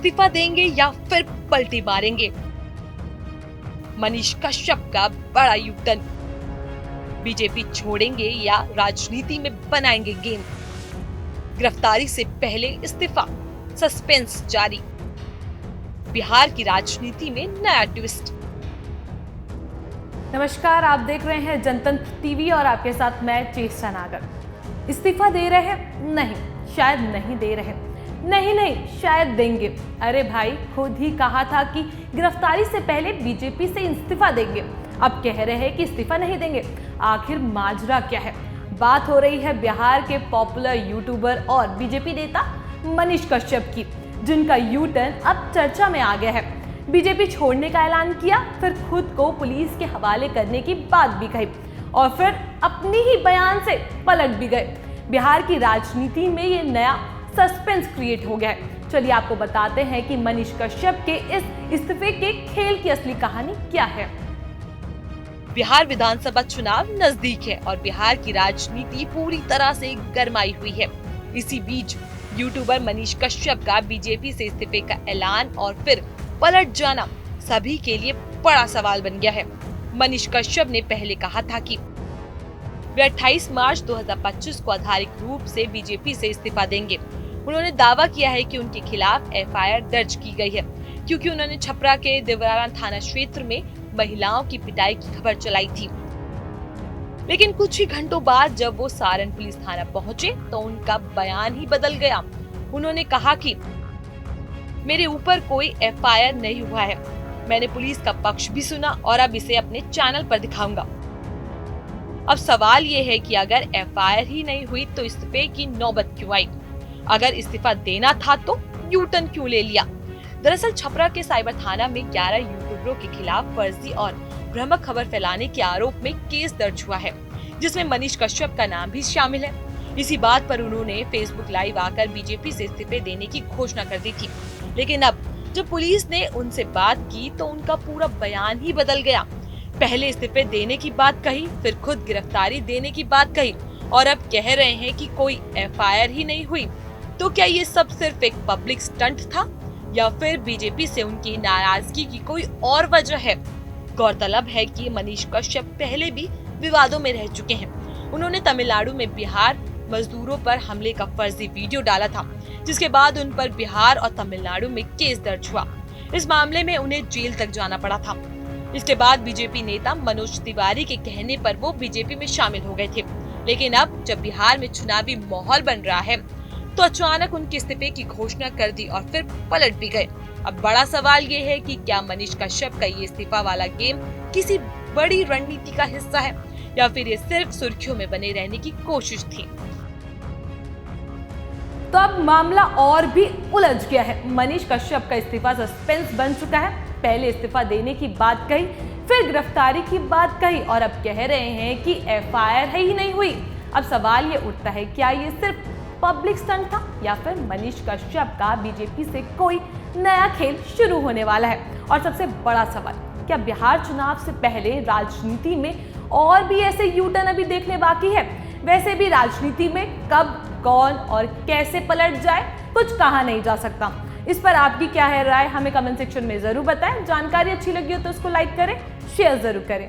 इस्तीफा देंगे या फिर पलटी मारेंगे? मनीष कश्यप का बड़ा यू टर्न, बीजेपी छोड़ेंगे या राजनीति में बनाएंगे गेम? गिरफ्तारी से पहले इस्तीफा, सस्पेंस जारी। बिहार की राजनीति में नया ट्विस्ट। नमस्कार, आप देख रहे हैं जनतंत्र टीवी और आपके साथ मैं चेष्टा नागर। इस्तीफा दे रहे हैं? नहीं, शायद नहीं दे रहे। नहीं, शायद देंगे। अरे भाई, खुद ही कहा था कि गिरफ्तारी से पहले बीजेपी से इस्तीफा देंगे, अब कह रहे हैं कि इस्तीफा नहीं देंगे। आखिर माजरा क्या है? बात हो रही है बिहार के पॉपुलर यूट्यूबर और बीजेपी नेता मनीष कश्यप की, जिनका यू टर्न अब चर्चा में आ गया है। बीजेपी छोड़ने का ऐलान किया, फिर खुद को पुलिस के हवाले करने की बात भी कही और फिर अपनी ही बयान से पलट भी गए। बिहार की राजनीति में ये नया सस्पेंस क्रिएट हो गया है। चलिए आपको बताते हैं कि मनीष कश्यप के इस इस्तीफे के खेल की असली कहानी क्या है। बिहार विधानसभा चुनाव नजदीक है और बिहार की राजनीति पूरी तरह से गरमाई हुई है। इसी बीच यूट्यूबर मनीष कश्यप का बीजेपी से इस्तीफे का ऐलान और फिर पलट जाना सभी के लिए बड़ा सवाल बन गया है। मनीष कश्यप ने पहले कहा था कि वे 28 मार्च 2025 को आधारिक रूप से बीजेपी से इस्तीफा देंगे। उन्होंने दावा किया है कि उनके खिलाफ एफआईआर दर्ज की गई है क्योंकि उन्होंने छपरा के देवराना थाना क्षेत्र में महिलाओं की पिटाई की खबर चलाई थी। लेकिन कुछ ही घंटों बाद जब वो सारण पुलिस थाना पहुंचे तो उनका बयान ही बदल गया। उन्होंने कहा कि मेरे ऊपर कोई एफआईआर नहीं हुआ है, मैंने पुलिस का पक्ष भी सुना और अब इसे अपने चैनल पर दिखाऊंगा। अब सवाल ये है कि अगर एफआईआर ही नहीं हुई तो इस्तीफे की नौबत क्यों आई? अगर इस्तीफा देना था तो यू टर्न क्यों ले लिया? दरअसल छपरा के साइबर थाना में 11 यूट्यूबरों के खिलाफ फर्जी और भ्रामक खबर फैलाने के आरोप में केस दर्ज हुआ है, जिसमें मनीष कश्यप का नाम भी शामिल है। इसी बात पर उन्होंने फेसबुक लाइव आकर बीजेपी से इस्तीफे देने की घोषणा कर दी थी। लेकिन अब जब पुलिस ने उनसे बात की तो उनका पूरा बयान ही बदल गया। पहले इस्तीफे देने की बात कही, फिर खुद गिरफ्तारी देने की बात कही और अब कह रहे हैं कि कोई एफआईआर ही नहीं हुई। तो क्या ये सब सिर्फ एक पब्लिक स्टंट था या फिर बीजेपी से उनकी नाराजगी की कोई और वजह है? गौरतलब है कि मनीष कश्यप पहले भी विवादों में रह चुके हैं। उन्होंने तमिलनाडु में बिहार मजदूरों पर हमले का फर्जी वीडियो डाला था, जिसके बाद उन पर बिहार और तमिलनाडु में केस दर्ज हुआ। इस मामले में उन्हें जेल तक जाना पड़ा था। इसके बाद बीजेपी नेता मनोज तिवारी के कहने पर वो बीजेपी में शामिल हो गए थे। लेकिन अब जब बिहार में चुनावी माहौल बन रहा है तो अचानक उनके इस्तीफे की घोषणा कर दी और फिर पलट भी गए। अब बड़ा सवाल ये है कि क्या मनीष कश्यप का ये इस्तीफा वाला गेम किसी बड़ी रणनीति का हिस्सा है या फिर ये सिर्फ सुर्खियों में बने रहने की कोशिश थी? तो अब मामला और भी उलझ गया है। मनीष कश्यप का इस्तीफा सस्पेंस बन चुका है। पहले इस्तीफा देने की बात कही, फिर गिरफ्तारी की बात कही और अब कह रहे हैं कि एफआईआर ही नहीं हुई। अब सवाल ये उठता है, क्या ये सिर्फ पब्लिक स्टंट था या फिर मनीष कश्यप का बीजेपी से कोई नया खेल शुरू होने वाला है? और सबसे बड़ा सवाल, क्या बिहार चुनाव से पहले राजनीति में और भी ऐसे यू टर्न अभी देखने बाकी है? वैसे भी राजनीति में कब, कौन और कैसे पलट जाए कुछ कहा नहीं जा सकता। इस पर आपकी क्या है राय, हमें कमेंट सेक्शन में जरूर बताएं। जानकारी अच्छी लगी हो तो उसको लाइक करें, शेयर जरूर करें।